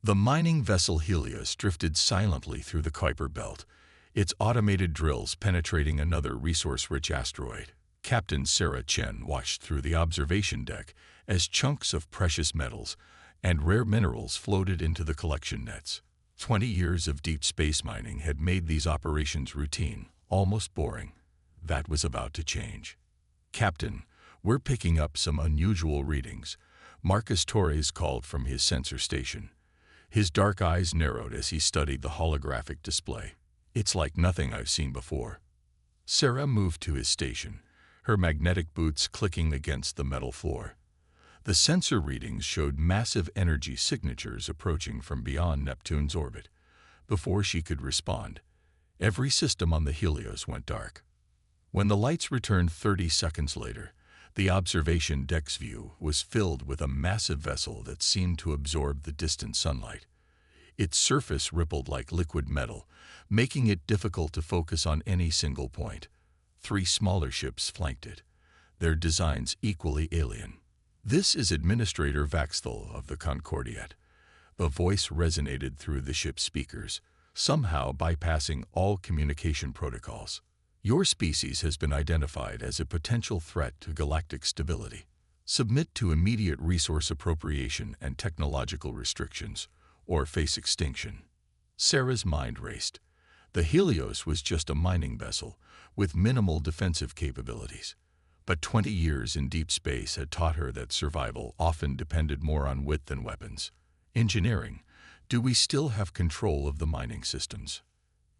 The mining vessel Helios drifted silently through the Kuiper Belt, its automated drills penetrating another resource-rich asteroid. Captain Sarah Chen watched through the observation deck as chunks of precious metals and rare minerals floated into the collection nets. 20 years of deep space mining had made these operations routine, almost boring. That was about to change. "Captain, we're picking up some unusual readings," Marcus Torres called from his sensor station. His dark eyes narrowed as he studied the holographic display. "It's like nothing I've seen before." Sarah moved to his station, her magnetic boots clicking against the metal floor. The sensor readings showed massive energy signatures approaching from beyond Neptune's orbit. Before she could respond, every system on the Helios went dark. When the lights returned 30 seconds later, the observation deck's view was filled with a massive vessel that seemed to absorb the distant sunlight. Its surface rippled like liquid metal, making it difficult to focus on any single point. 3 smaller ships flanked it, their designs equally alien. "This is Administrator Vaxthal of the Concordiat." A voice resonated through the ship's speakers, somehow bypassing all communication protocols. "Your species has been identified as a potential threat to galactic stability. Submit to immediate resource appropriation and technological restrictions, or face extinction." Sarah's mind raced. The Helios was just a mining vessel, with minimal defensive capabilities. But 20 years in deep space had taught her that survival often depended more on wit than weapons. "Engineering, do we still have control of the mining systems?"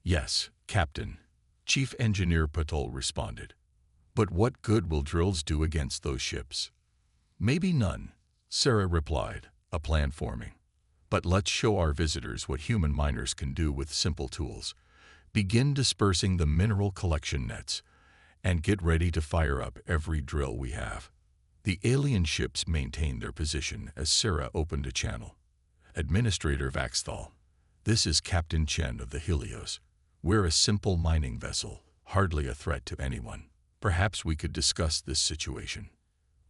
"Yes, Captain," Chief Engineer Patul responded. "But what good will drills do against those ships?" "Maybe none," Sarah replied, a plan forming. "But let's show our visitors what human miners can do with simple tools. Begin dispersing the mineral collection nets, and get ready to fire up every drill we have." The alien ships maintained their position as Sarah opened a channel. "Administrator Vaxthal, this is Captain Chen of the Helios. We're a simple mining vessel, hardly a threat to anyone. Perhaps we could discuss this situation."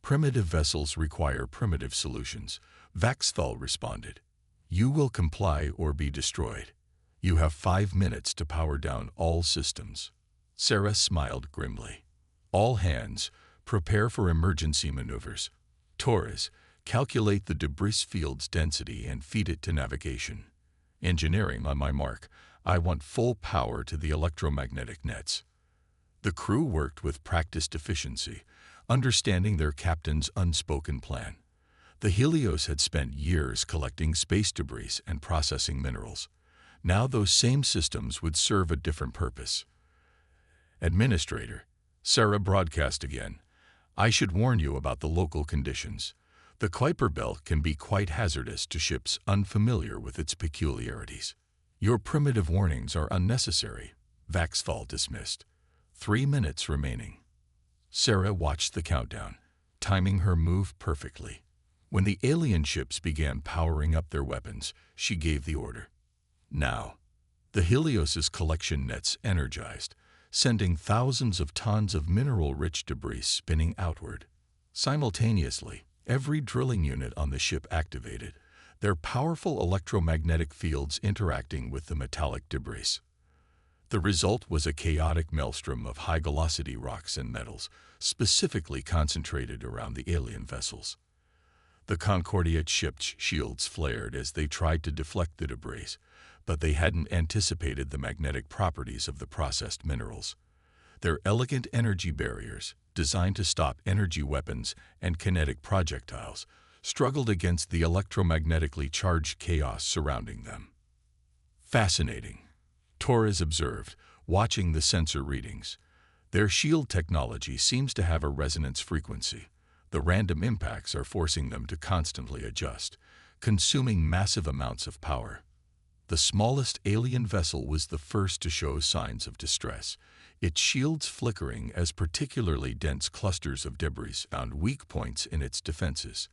"Primitive vessels require primitive solutions," Vaxthal responded. "You will comply or be destroyed. You have 5 minutes to power down all systems." Sarah smiled grimly. "All hands, prepare for emergency maneuvers. Torres, calculate the debris field's density and feed it to navigation. Engineering, on my mark. I want full power to the electromagnetic nets." The crew worked with practiced efficiency, understanding their captain's unspoken plan. The Helios had spent years collecting space debris and processing minerals. Now those same systems would serve a different purpose. "Administrator," Sarah broadcast again, "I should warn you about the local conditions. The Kuiper Belt can be quite hazardous to ships unfamiliar with its peculiarities." "Your primitive warnings are unnecessary," Vaxthal dismissed. 3 minutes remaining. Sarah watched the countdown, timing her move perfectly. When the alien ships began powering up their weapons, she gave the order. Now, the Helios's collection nets energized, sending thousands of tons of mineral-rich debris spinning outward. Simultaneously, every drilling unit on the ship activated, their powerful electromagnetic fields interacting with the metallic debris. The result was a chaotic maelstrom of high-velocity rocks and metals, specifically concentrated around the alien vessels. The Concordiat ship's shields flared as they tried to deflect the debris, but they hadn't anticipated the magnetic properties of the processed minerals. Their elegant energy barriers, designed to stop energy weapons and kinetic projectiles, struggled against the electromagnetically charged chaos surrounding them. "Fascinating," Torres observed, watching the sensor readings. "Their shield technology seems to have a resonance frequency. The random impacts are forcing them to constantly adjust, consuming massive amounts of power." The smallest alien vessel was the first to show signs of distress, its shields flickering as particularly dense clusters of debris found weak points in its defenses.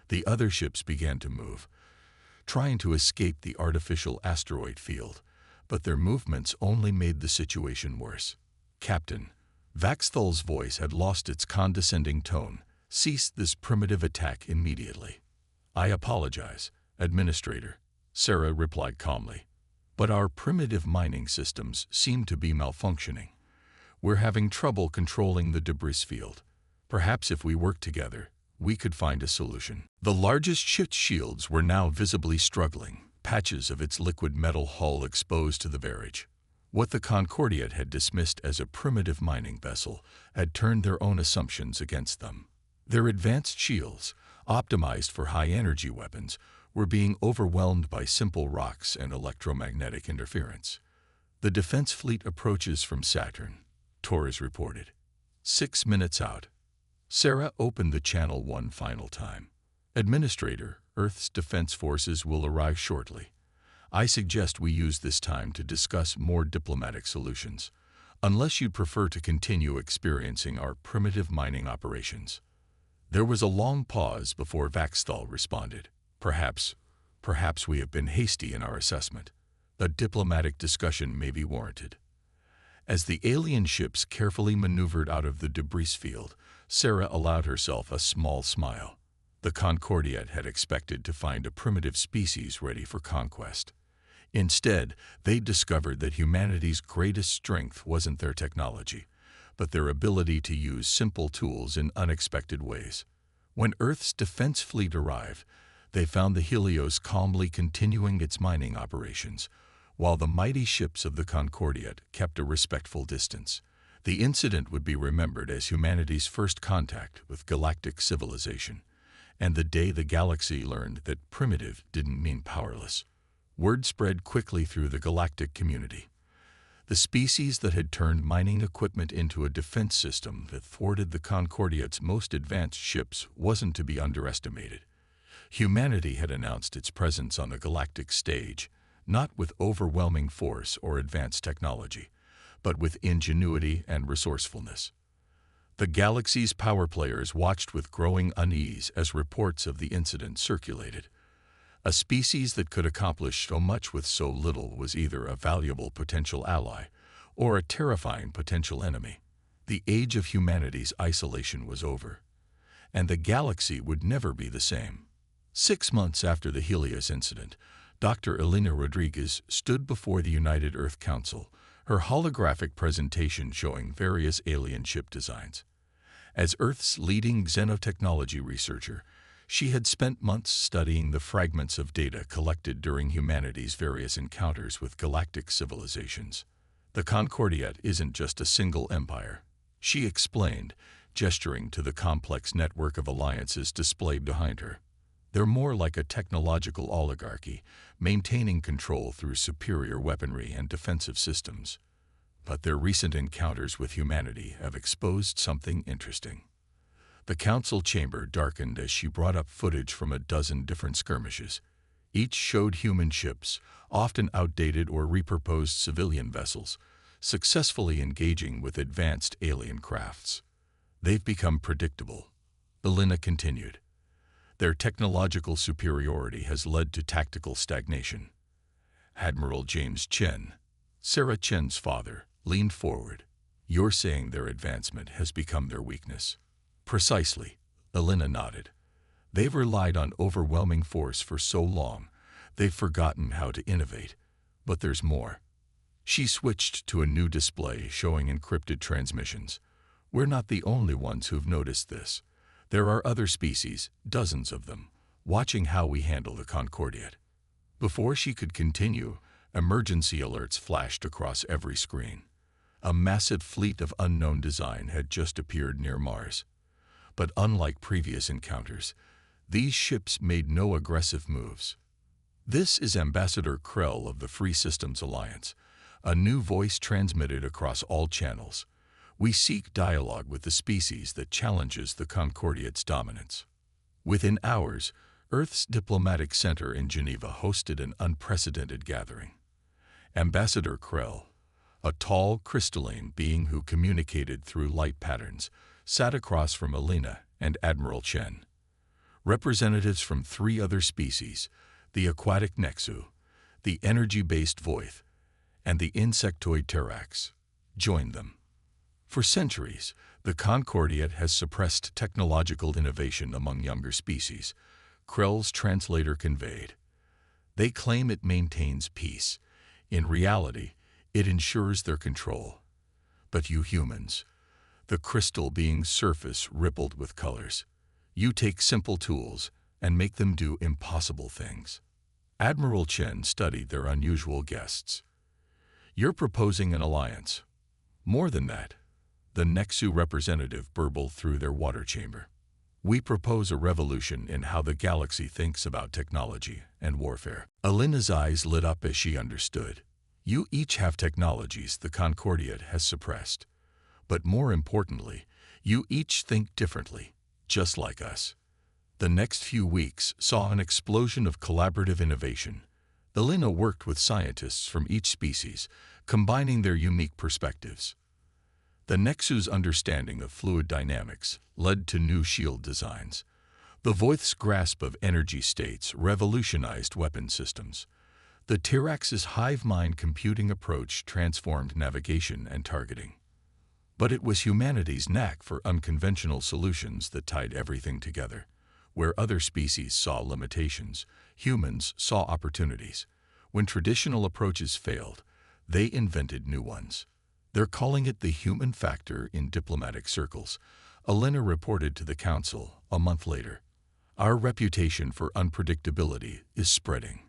The other ships began to move, trying to escape the artificial asteroid field, but their movements only made the situation worse. "Captain," Vaxthal's voice had lost its condescending tone, "cease this primitive attack immediately." "I apologize, Administrator," Sarah replied calmly. "But our primitive mining systems seem to be malfunctioning. We're having trouble controlling the debris field. Perhaps if we work together, we could find a solution." The largest ship's shields were now visibly struggling, patches of its liquid metal hull exposed to the verge. What the Concordiat had dismissed as a primitive mining vessel had turned their own assumptions against them. Their advanced shields, optimized for high-energy weapons, were being overwhelmed by simple rocks and electromagnetic interference. "The defense fleet approaches from Saturn," Torres reported. 6 minutes out. Sarah opened the channel one final time. "Administrator, Earth's defense forces will arrive shortly. I suggest we use this time to discuss more diplomatic solutions, unless you'd prefer to continue experiencing our primitive mining operations." There was a long pause before Vaxthal responded. Perhaps we have been hasty in our assessment. A diplomatic discussion may be warranted." As the alien ships carefully maneuvered out of the debris field, Sarah allowed herself a small smile. The Concordiat had expected to find a primitive species ready for conquest. Instead, they discovered that humanity's greatest strength wasn't their technology, but their ability to use simple tools in unexpected ways. When Earth's defense fleet arrived, they found the Helios calmly continuing its mining operations, while the mighty ships of the Concordiat kept a respectful distance. The incident would be remembered as humanity's first contact with galactic civilization, and the day the galaxy learned that primitive didn't mean powerless. Word spread quickly through the galactic community. The species that had turned mining equipment into a defense system that thwarted the Concordiat's most advanced ships wasn't to be underestimated. Humanity had announced its presence on the galactic stage, not with overwhelming force or advanced technology, but with ingenuity and resourcefulness. The galaxy's power players watched with growing unease as reports of the incident circulated. A species that could accomplish so much with so little was either a valuable potential ally or a terrifying potential enemy. The age of humanity's isolation was over, and the galaxy would never be the same. 6 months after the Helios incident, Dr. Elena Rodriguez stood before the United Earth Council, her holographic presentation showing various alien ship designs. As Earth's leading xenotechnology researcher, she had spent months studying the fragments of data collected during humanity's various encounters with galactic civilizations. "The Concordiat isn't just a single empire," she explained, gesturing to the complex network of alliances displayed behind her. "They're more like a technological oligarchy, maintaining control through superior weaponry and defensive systems. But their recent encounters with humanity have exposed something interesting." The council chamber darkened as she brought up footage from a dozen different skirmishes. Each showed human ships, often outdated or repurposed civilian vessels, successfully engaging with advanced alien crafts. "They've become predictable," Elena continued. "Their technological superiority has led to tactical stagnation." Admiral James Chen, Sarah Chen's father, leaned forward. "You're saying their advancement has become their weakness?" "Precisely," Elena nodded. "They've relied on overwhelming force for so long, they've forgotten how to innovate. But there's more." She switched to a new display showing encrypted transmissions. "We're not the only ones who've noticed this. There are other species, dozens of them, watching how we handle the Concordiat." Before she could continue, emergency alerts flashed across every screen. A massive fleet of unknown design had just appeared near Mars. But unlike previous encounters, these ships made no aggressive moves. "This is Ambassador Krell of the Free Systems Alliance," a new voice transmitted across all channels. "We seek dialogue with the species that challenges the Concordiat's dominance." Within hours, Earth's diplomatic center in Geneva hosted an unprecedented gathering. Ambassador Krell, a tall, crystalline being who communicated through light patterns, sat across from Elena and Admiral Chen. Representatives from 3 other species, the aquatic Nexu, the energy-based Voith, and the insectoid Terax, joined them. For centuries, the Concordiat has suppressed technological innovation among younger species, Krell's translator conveyed. They claim it maintains peace. In reality, it ensures their control. But you humans, the crystal being's surface rippled with colors. You take simple tools and make them do impossible things. Admiral Chen studied their unusual guests. You're proposing an alliance. More than that, the Nexu representative burbled through their water chamber. We propose a revolution in how the galaxy thinks about technology and warfare. Alina's eyes lit up as she understood. You each have technologies the Concordiate has suppressed. But more importantly, you each think differently, just like us. The next few weeks saw an explosion of collaborative innovation. Alina worked with scientists from each species, combining their unique perspectives. The Nexu's understanding of fluid dynamics led to new shield designs. The Voith's grasp of energy states revolutionized weapon systems. The Tyrax's hive mind computing approach transformed navigation and targeting. But it was humanity's knack for unconventional solutions that tied everything together. Where other species saw limitations, humans saw opportunities. When traditional approaches failed, they invented new ones. They're calling it the human factor in diplomatic circles, Alina reported to the council a month later. Our reputation for unpredictability is spreading.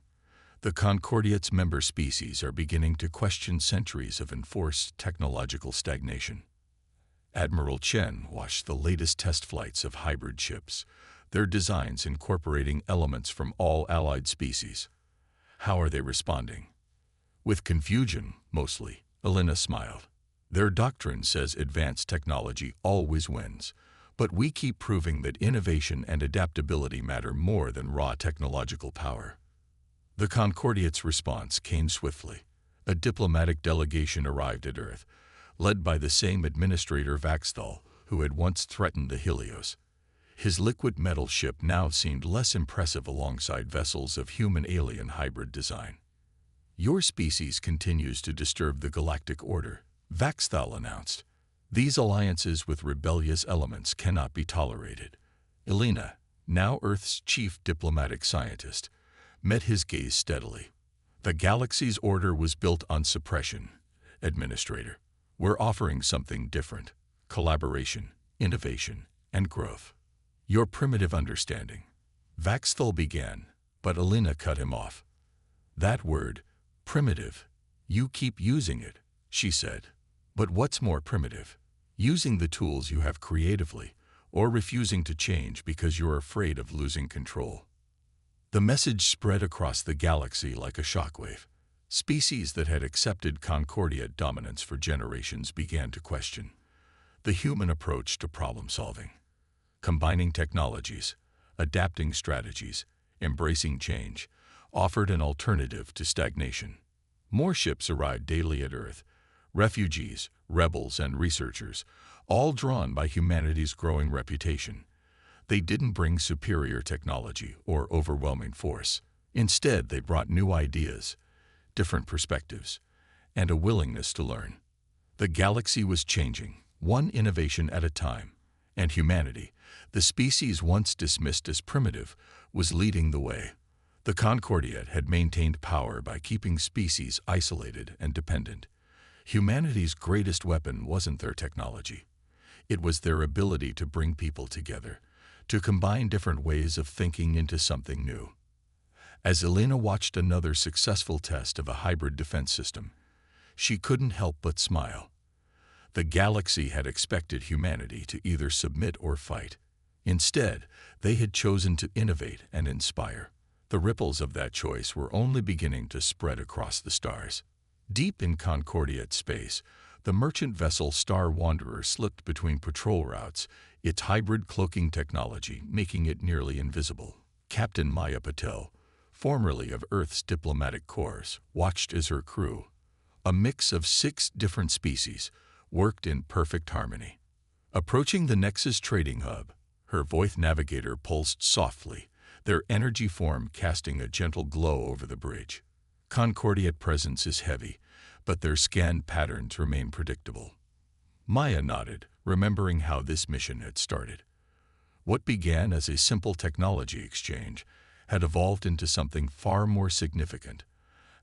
The Concordiate's member species are beginning to question centuries of enforced technological stagnation. Admiral Chen watched the latest test flights of hybrid ships, their designs incorporating elements from all allied species. How are they responding? With confusion, mostly, Alina smiled. Their doctrine says advanced technology always wins, but we keep proving that innovation and adaptability matter more than raw technological power. The Concordiate's response came swiftly. A diplomatic delegation arrived at Earth, led by the same administrator Vaxthal who had once threatened the Helios. His liquid metal ship now seemed less impressive alongside vessels of human-alien hybrid design. Your species continues to disturb the galactic order, Vaxthal announced. These alliances with rebellious elements cannot be tolerated. Alina, now Earth's chief diplomatic scientist, met his gaze steadily. The galaxy's order was built on suppression, Administrator. We're offering something different: collaboration, innovation, and growth. Your primitive understanding. Vaxthal began, but Alina cut him off. That word, primitive, you keep using it, she said. But what's more primitive? Using the tools you have creatively, or refusing to change because you're afraid of losing control. The message spread across the galaxy like a shockwave. Species that had accepted Concordiate dominance for generations began to question the human approach to problem-solving. Combining technologies, adapting strategies, embracing change, offered an alternative to stagnation. More ships arrived daily at Earth, refugees, rebels, and researchers, all drawn by humanity's growing reputation. They didn't bring superior technology or overwhelming force. Instead, they brought new ideas, different perspectives, and a willingness to learn. The galaxy was changing, one innovation at a time, and humanity, the species once dismissed as primitive, was leading the way. The Concordiate had maintained power by keeping species isolated and dependent. Humanity's greatest weapon wasn't their technology. It was their ability to bring people together, to combine different ways of thinking into something new. As Alina watched another successful test of a hybrid defense system, she couldn't help but smile. The galaxy had expected humanity to either submit or fight. Instead, they had chosen to innovate and inspire. The ripples of that choice were only beginning to spread across the stars. Deep in Concordiate space, the merchant vessel Star Wanderer slipped between patrol routes, its hybrid cloaking technology making it nearly invisible. Captain Maya Patel, formerly of Earth's diplomatic corps, watched as her crew, a mix of 6 different species, worked in perfect harmony. Approaching the Nexus trading hub, her Voith navigator pulsed softly, their energy form casting a gentle glow over the bridge. Concordiate presence is heavy, but their scan patterns remain predictable. Maya nodded, remembering how this mission had started. What began as a simple technology exchange had evolved into something far more significant,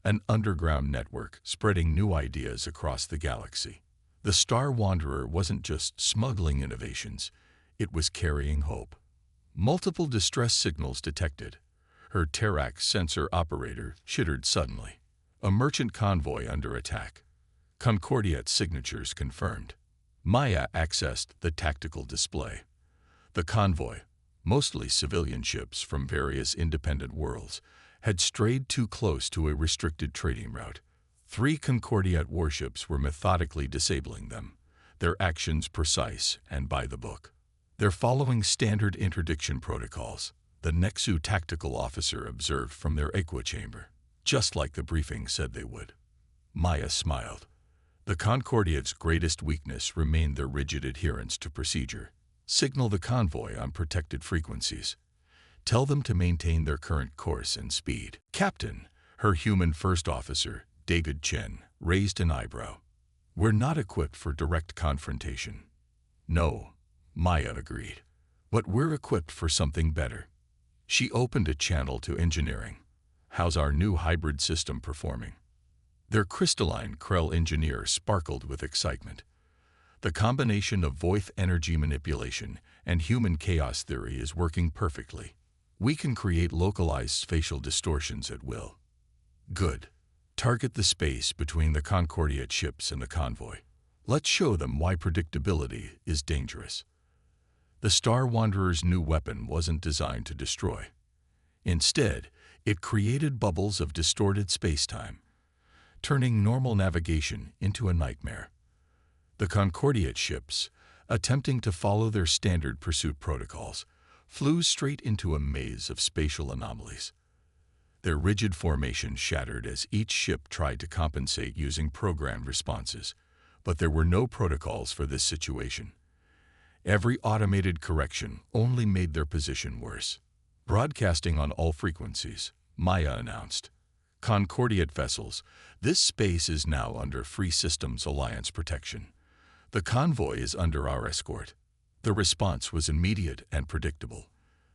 an underground network spreading new ideas across the galaxy. The Star Wanderer wasn't just smuggling innovations, it was carrying hope. Multiple distress signals detected. Her Terax sensor operator chittered suddenly. A merchant convoy under attack. Concordiat's signatures confirmed. Maya accessed the tactical display. The convoy, mostly civilian ships from various independent worlds, had strayed too close to a restricted trading route. 3 Concordiat warships were methodically disabling them, their actions precise and by the book. They're following standard interdiction protocols, the Nexu tactical officer observed from their equichamber, just like the briefing said they would. Maya smiled. The Concordiat's greatest weakness remained their rigid adherence to procedure. Signal the convoy on protected frequencies. Tell them to maintain their current course and speed. Captain, her human first officer, David Chen, raised an eyebrow. We're not equipped for direct confrontation. No, Maya agreed. But we're equipped for something better. She opened a channel to engineering. How's our new hybrid system performing? Their crystalline Krell engineer sparkled with excitement. The combination of voith energy manipulation and human chaos theory is working perfectly. We can create localized spatial distortions at will. Good. Target the space between the Concordiat ships and the convoy. Let's show them why predictability is dangerous. The Star Wanderer's new weapon wasn't designed to destroy. Instead, it created bubbles of distorted space-time, turning normal navigation into a nightmare. The Concordiat ships, attempting to follow their standard pursuit protocols, flew straight into a maze of spatial anomalies. Their rigid formation shattered as each ship tried to compensate using programmed responses, but there were no protocols for this situation. Every automated correction only made their position worse. Broadcasting on all frequencies, Maya announced. Concordiat vessels, this space is now under Free Systems Alliance protection. The convoy is under our escort. The response was immediate and predictable.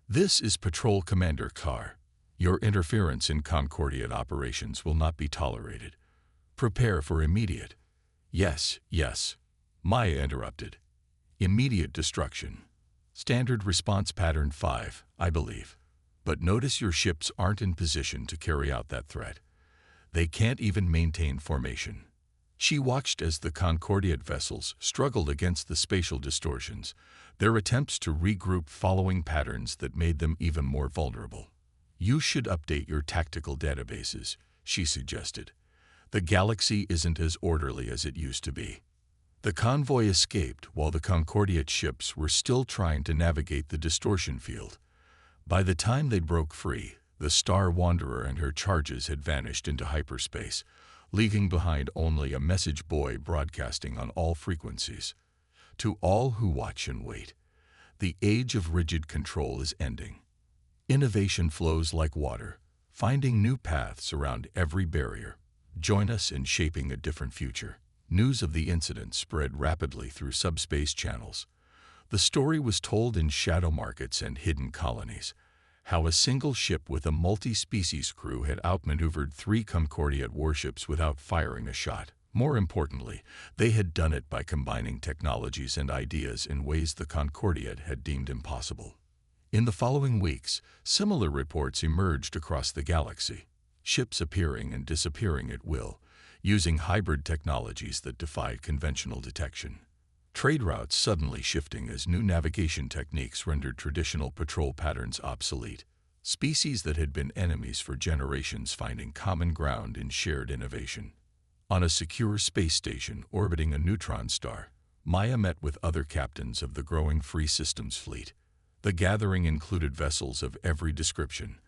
This is Patrol Commander Carr. Your interference in Concordiat operations will not be tolerated. Prepare for immediate. Yes, Maya interrupted. Immediate destruction. Standard response pattern 5, I believe. But notice your ships aren't in position to carry out that threat. They can't even maintain formation. She watched as the Concordiat vessels struggled against the spatial distortions, their attempts to regroup following patterns that made them even more vulnerable. You should update your tactical databases, she suggested. The galaxy isn't as orderly as it used to be. The convoy escaped while the Concordiat ships were still trying to navigate the distortion field. By the time they broke free, the Star Wanderer and her charges had vanished into hyperspace, leaving behind only a message buoy broadcasting on all frequencies. To all who watch and wait, the age of rigid control is ending. Innovation flows like water, finding new paths around every barrier. Join us in shaping a different future. News of the incident spread rapidly through subspace channels. The story was told in shadow markets and hidden colonies, how a single ship with a multi-species crew had outmaneuvered 3 Concordiat warships without firing a shot. More importantly, they had done it by combining technologies and ideas in ways the Concordiat had deemed impossible. In the following weeks, similar reports emerged across the galaxy, ships appearing and disappearing at will, using hybrid technologies that defied conventional detection. Trade routes suddenly shifting as new navigation techniques rendered traditional patrol patterns obsolete. Species that had been enemies for generations finding common ground in shared innovation. On a secure space station orbiting a neutron star, Maya met with other captains of the growing Free Systems fleet. The gathering included vessels of every description,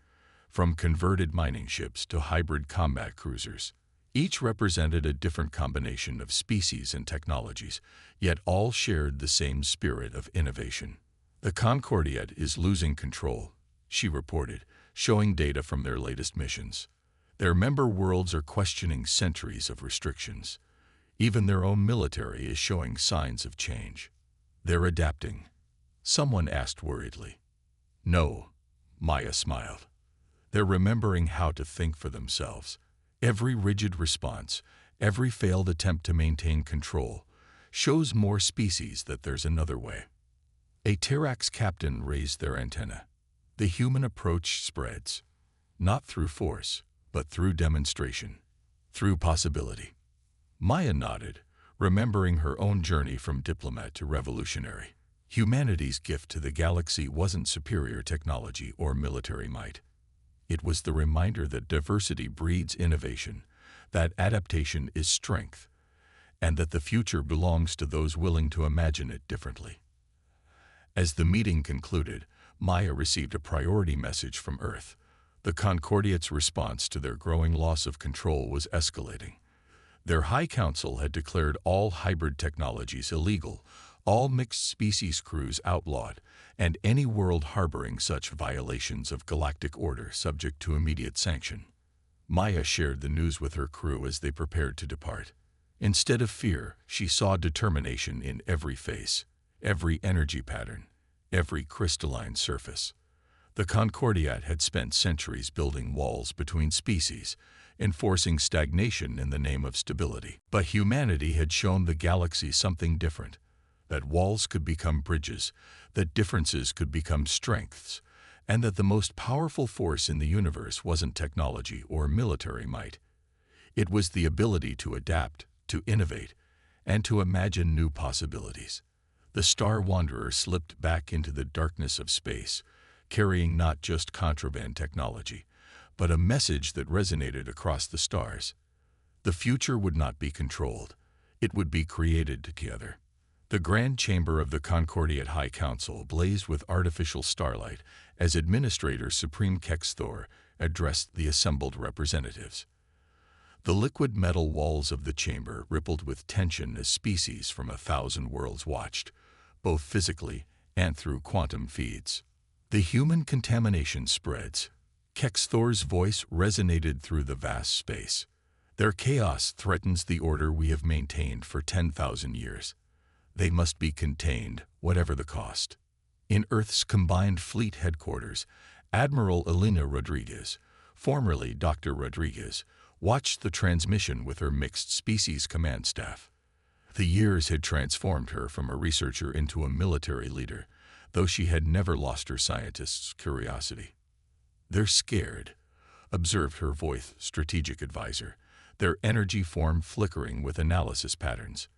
from converted mining ships to hybrid combat cruisers. Each represented a different combination of species and technologies, yet all shared the same spirit of innovation. The Concordiat is losing control, she reported, showing data from their latest missions. Their member worlds are questioning centuries of restrictions. Even their own military is showing signs of change. They're adapting. Someone asked worriedly. No, Maya smiled. They're remembering how to think for themselves. Every rigid response, every failed attempt to maintain control, shows more species that there's another way. A Terrax captain raised their antenna. The human approach spreads, not through force, but through demonstration, through possibility. Maya nodded, remembering her own journey from diplomat to revolutionary. Humanity's gift to the galaxy wasn't superior technology or military might. It was the reminder that diversity breeds innovation, that adaptation is strength, and that the future belongs to those willing to imagine it differently. As the meeting concluded, Maya received a priority message from Earth. The Concordiates' response to their growing loss of control was escalating. Their High Council had declared all hybrid technologies illegal, all mixed-species crews outlawed, and any world harboring such violations of galactic order subject to immediate sanction. Maya shared the news with her crew as they prepared to depart. Instead of fear, she saw determination in every face, every energy pattern, every crystalline surface. The Concordiat had spent centuries building walls between species, enforcing stagnation in the name of stability. But humanity had shown the galaxy something different, that walls could become bridges, that differences could become strengths, and that the most powerful force in the universe wasn't technology or military might. It was the ability to adapt, to innovate, and to imagine new possibilities. The Star Wanderer slipped back into the darkness of space, carrying not just contraband technology, but a message that resonated across the stars. The future would not be controlled. It would be created together. The grand chamber of the Concordiat High Council blazed with artificial starlight as Administrator Supreme Kexthor addressed the assembled representatives. The liquid metal walls of the chamber rippled with tension as species from 1,000 worlds watched, both physically and through quantum feeds. The human contamination spreads. Kexthor's voice resonated through the vast space. Their chaos threatens the order we have maintained for 10,000 years. They must be contained, whatever the cost. In Earth's combined fleet headquarters, Admiral Elena Rodriguez, formerly Dr. Rodriguez, watched the transmission with her mixed-species command staff. The years had transformed her from a researcher into a military leader, though she had never lost her scientist's curiosity. "They're scared," observed her voice strategic advisor, their energy form flickering with analysis patterns.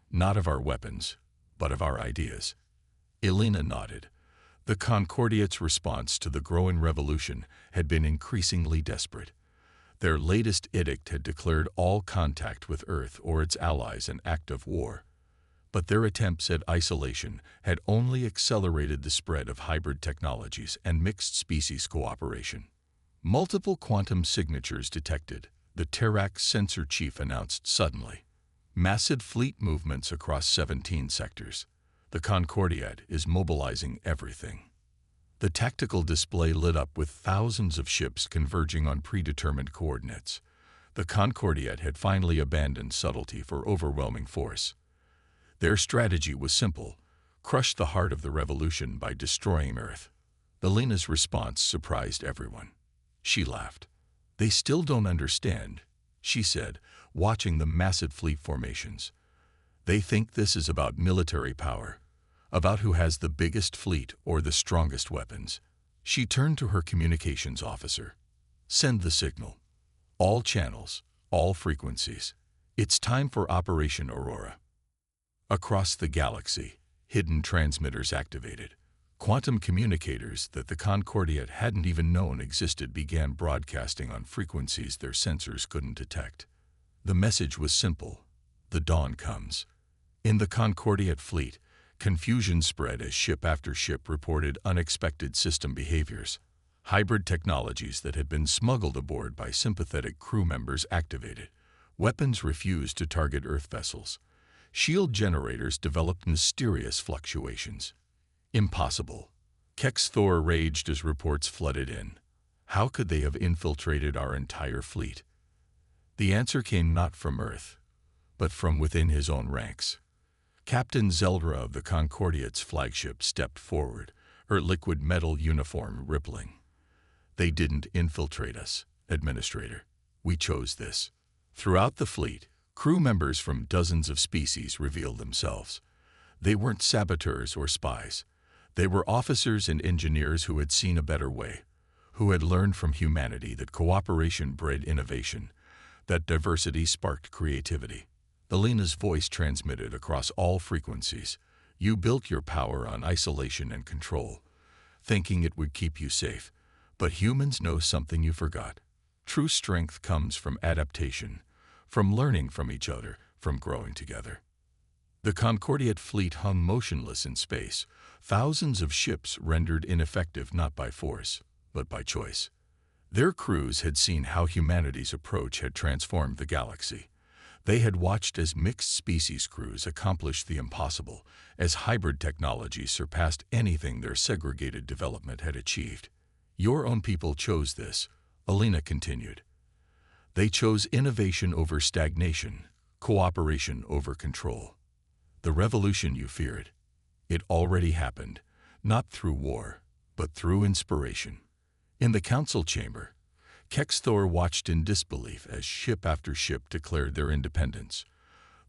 "Not of our weapons, but of our ideas." Elena nodded. The Concordiates' response to the growing revolution had been increasingly desperate. Their latest edict had declared all contact with Earth or its allies an act of war. But their attempts at isolation had only accelerated the spread of hybrid technologies and mixed-species cooperation. Multiple quantum signatures detected, the Terrax sensor chief announced suddenly. Massive fleet movements across 17 sectors. The Concordiat is mobilizing everything. The tactical display lit up with thousands of ships converging on predetermined coordinates. The Concordiat had finally abandoned subtlety for overwhelming force. Their strategy was simple: crush the heart of the revolution by destroying Earth. Elena's response surprised everyone. She laughed. "They still don't understand," she said, watching the massive fleet formations. "They think this is about military power, about who has the biggest fleet or the strongest weapons." She turned to her communications officer. "Send the signal. All channels, all frequencies. It's time for Operation Aurora." Across the galaxy, hidden transmitters activated. Quantum communicators that the Concordiat hadn't even known existed began broadcasting on frequencies their sensors couldn't detect. The message was simple: the dawn comes. In the Concordiat fleet, confusion spread as ship after ship reported unexpected system behaviors. Hybrid technologies that had been smuggled aboard by sympathetic crew members activated. Weapons refused to target Earth vessels. Shield generators developed mysterious fluctuations. Impossible. Kexthor raged as reports flooded in. How could they have infiltrated our entire fleet? The answer came not from Earth, but from within his own ranks. Captain Zeldra of the Concordiat's flagship stepped forward, her liquid metal uniform rippling. They didn't infiltrate us, Administrator. We chose this. Throughout the fleet, crew members from dozens of species revealed themselves. They weren't saboteurs or spies. They were officers and engineers who had seen a better way, who had learned from humanity that cooperation bred innovation, that diversity sparked creativity. Alina's voice transmitted across all frequencies. You built your power on isolation and control, thinking it would keep you safe. But humans know something you forgot. True strength comes from adaptation, from learning from each other, from growing together. The Concordiate fleet hung motionless in space, thousands of ships rendered ineffective not by force, but by choice. Their crews had seen how humanity's approach had transformed the galaxy. They had watched as mixed-species crews accomplished the impossible, as hybrid technology surpassed anything their segregated development had achieved. Your own people chose this, Alina continued. They chose innovation over stagnation, cooperation over control. The revolution you feared, it already happened, not through war, but through inspiration. In the council chamber, Kexthor watched in disbelief as ship after ship declared their independence.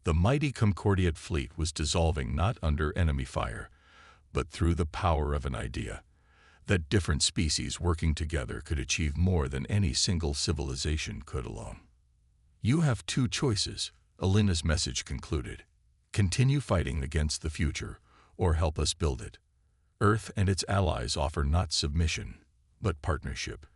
The mighty Concordiate fleet was dissolving not under enemy fire, but through the power of an idea, that different species working together could achieve more than any single civilization could alone. You have two choices, Alina's message concluded. Continue fighting against the future, or help us build it. Earth and its allies offer not submission, but partnership.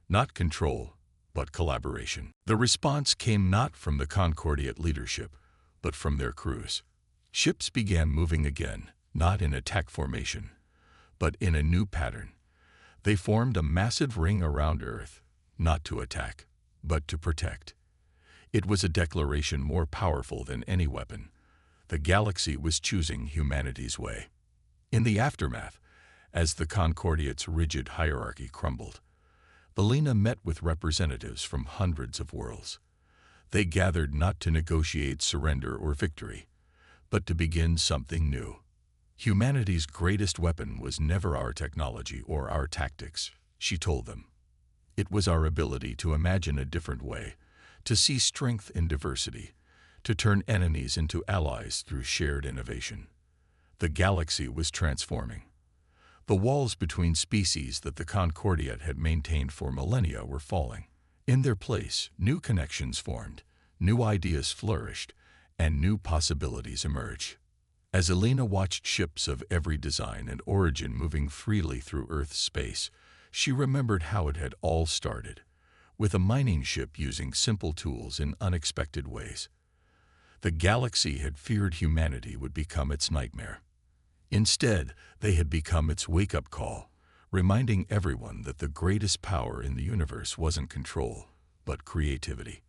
Not control, but collaboration. The response came not from the Concordiate leadership, but from their crews. Ships began moving again, not in attack formation, but in a new pattern. They formed a massive ring around Earth, not to attack, but to protect. It was a declaration more powerful than any weapon. The galaxy was choosing humanity's way. In the aftermath, as the Concordiate's rigid hierarchy crumbled, Alina met with representatives from hundreds of worlds. They gathered not to negotiate surrender or victory, but to begin something new. Humanity's greatest weapon was never our technology or our tactics, she told them. It was our ability to imagine a different way, to see strength in diversity, to turn enemies into allies through shared innovation. The galaxy was transforming. The walls between species that the Concordiate had maintained for millennia were falling. In their place, new connections formed, new ideas flourished, and new possibilities emerged. As Alina watched ships of every design and origin moving freely through Earth's space, she remembered how it had all started, with a mining ship using simple tools in unexpected ways. The galaxy had feared humanity would become its nightmare. Instead, they had become its wake-up call, reminding everyone that the greatest power in the universe wasn't control, but creativity.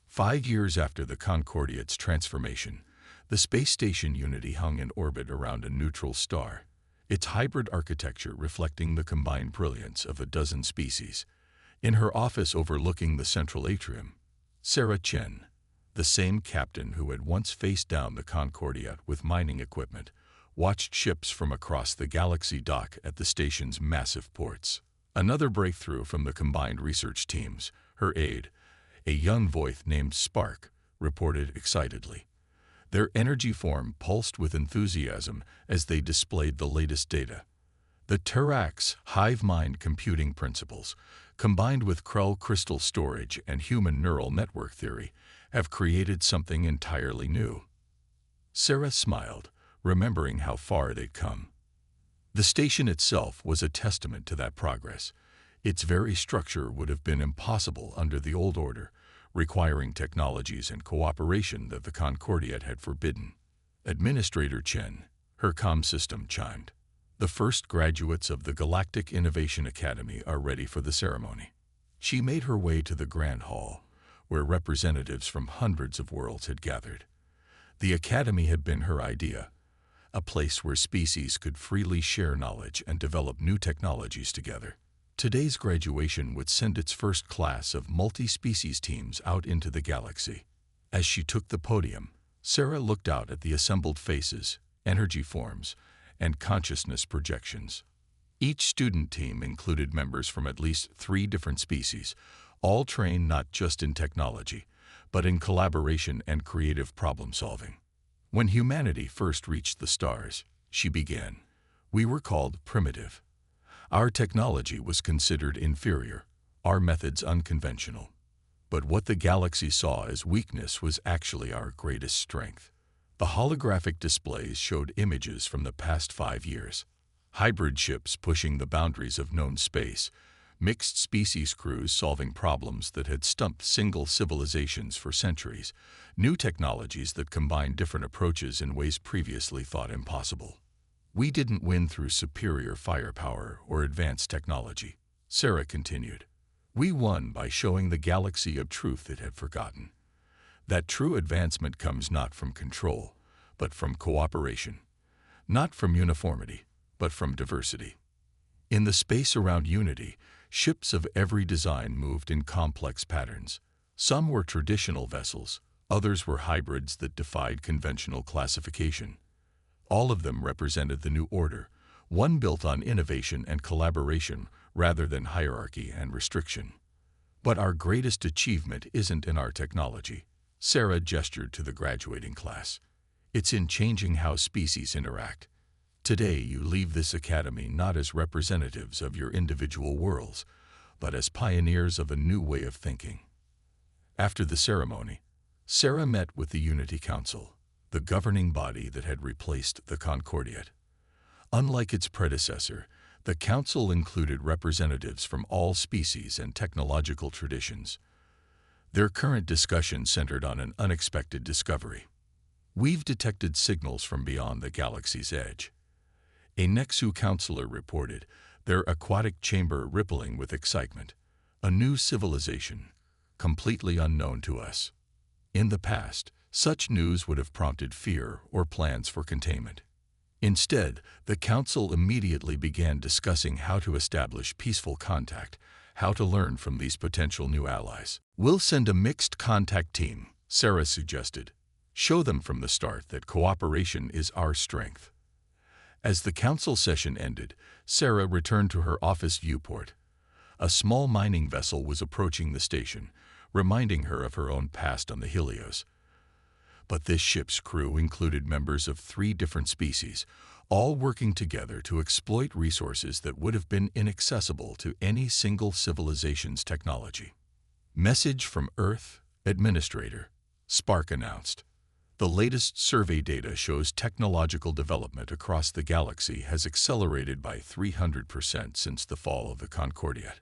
5 years after the Concordiate's transformation, the space station Unity hung in orbit around a neutral star, its hybrid architecture reflecting the combined brilliance of a dozen species. In her office overlooking the central atrium, Sarah Chen, the same captain who had once faced down the Concordiate with mining equipment, watched ships from across the galaxy dock at the station's massive ports. Another breakthrough from the combined research teams, her aide, a young voice named Spark, reported excitedly. Their energy form pulsed with enthusiasm as they displayed the latest data. The Terax hive mind computing principles, combined with Krell crystal storage and human neural network theory, have created something entirely new. Sarah smiled, remembering how far they'd come. The station itself was a testament to that progress. Its very structure would have been impossible under the old order, requiring technologies and cooperation that the Concordiate had forbidden. Administrator Chen, her comm system chimed. The first graduates of the Galactic Innovation Academy are ready for the ceremony. She made her way to the Grand Hall, where representatives from hundreds of worlds had gathered. The Academy had been her idea, a place where species could freely share knowledge and develop new technologies together. Today's graduation would send its first class of multi-species teams out into the galaxy. As she took the podium, Sarah looked out at the assembled faces, energy forms, and consciousness projections. Each student team included members from at least 3 different species, all trained not just in technology, but in collaboration and creative problem-solving. When humanity first reached the stars, she began. We were called primitive. Our technology was considered inferior, our methods unconventional. But what the galaxy saw as weakness was actually our greatest strength. The holographic displays showed images from the past 5 years. Hybrid ships pushing the boundaries of known space, mixed species crews solving problems that had stumped single civilizations for centuries, new technologies that combined different approaches in ways previously thought impossible. We didn't win through superior firepower or advanced technology, Sarah continued. We won by showing the galaxy a truth it had forgotten. That true advancement comes not from control, but from cooperation. Not from uniformity, but from diversity. In the space around Unity, ships of every design moved in complex patterns. Some were traditional vessels, others were hybrids that defied conventional classification. All of them represented the new order, one built on innovation and collaboration rather than hierarchy and restriction. But our greatest achievement isn't in our technology. Sarah gestured to the graduating class. It's in changing how species interact. Today you leave this academy not as representatives of your individual worlds, but as pioneers of a new way of thinking. After the ceremony, Sarah met with the Unity Council, the governing body that had replaced the Concordiate. Unlike its predecessor, the council included representatives from all species and technological traditions. Their current discussion centered on an unexpected discovery. We've detected signals from beyond the galaxy's edge. A Nexu counselor reported, their aquatic chamber rippling with excitement. A new civilization, completely unknown to us. In the past, such news would have prompted fear or plans for containment. Instead, the council immediately began discussing how to establish peaceful contact, how to learn from these potential new allies. We'll send a mixed contact team, Sarah suggested. Show them from the start that cooperation is our strength. As the council session ended, Sarah returned to her office viewport. A small mining vessel was approaching the station, reminding her of her own past on the Helios. But this ship's crew included members of 3 different species, all working together to exploit resources that would have been inaccessible to any single civilization's technology. Message from Earth, Administrator, Spark announced. The latest survey data shows technological development across the galaxy has accelerated by 300% since the fall of the Concordiate.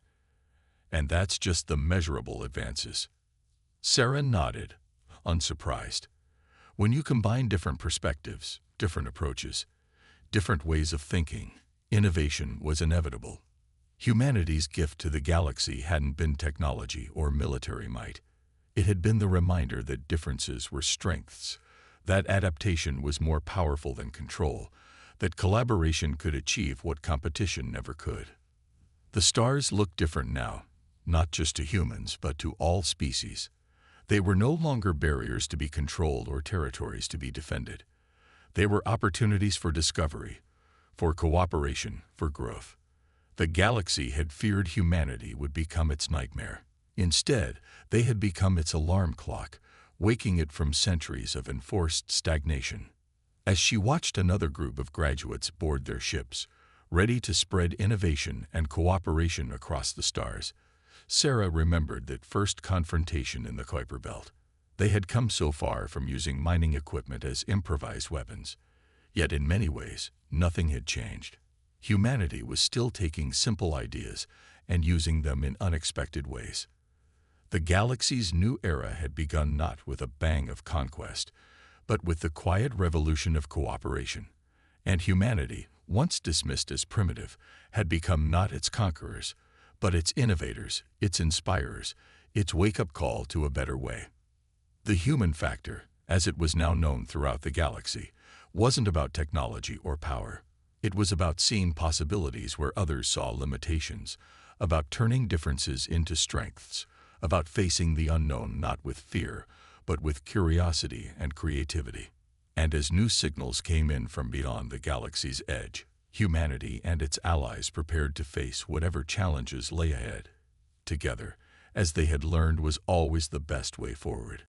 And that's just the measurable advances. Sarah nodded, unsurprised. When you combine different perspectives, different approaches, different ways of thinking, innovation was inevitable. Humanity's gift to the galaxy hadn't been technology or military might. It had been the reminder that differences were strengths, that adaptation was more powerful than control, that collaboration could achieve what competition never could. The stars looked different now, not just to humans, but to all species. They were no longer barriers to be controlled or territories to be defended. They were opportunities for discovery, for cooperation, for growth. The galaxy had feared humanity would become its nightmare. Instead, they had become its alarm clock, waking it from centuries of enforced stagnation. As she watched another group of graduates board their ships, ready to spread innovation and cooperation across the stars, Sarah remembered that first confrontation in the Kuiper Belt. They had come so far from using mining equipment as improvised weapons. Yet in many ways, nothing had changed. Humanity was still taking simple ideas and using them in unexpected ways. The galaxy's new era had begun not with a bang of conquest, but with the quiet revolution of cooperation. And humanity, once dismissed as primitive, had become not its conquerors, but its innovators, its inspirers, its wake-up call to a better way. The human factor, as it was now known throughout the galaxy, wasn't about technology or power. It was about seeing possibilities where others saw limitations, about turning differences into strengths, about facing the unknown not with fear, but with curiosity and creativity. And as new signals came in from beyond the galaxy's edge, Humanity and its allies prepared to face whatever challenges lay ahead. Together, as they had learned was always the best way forward.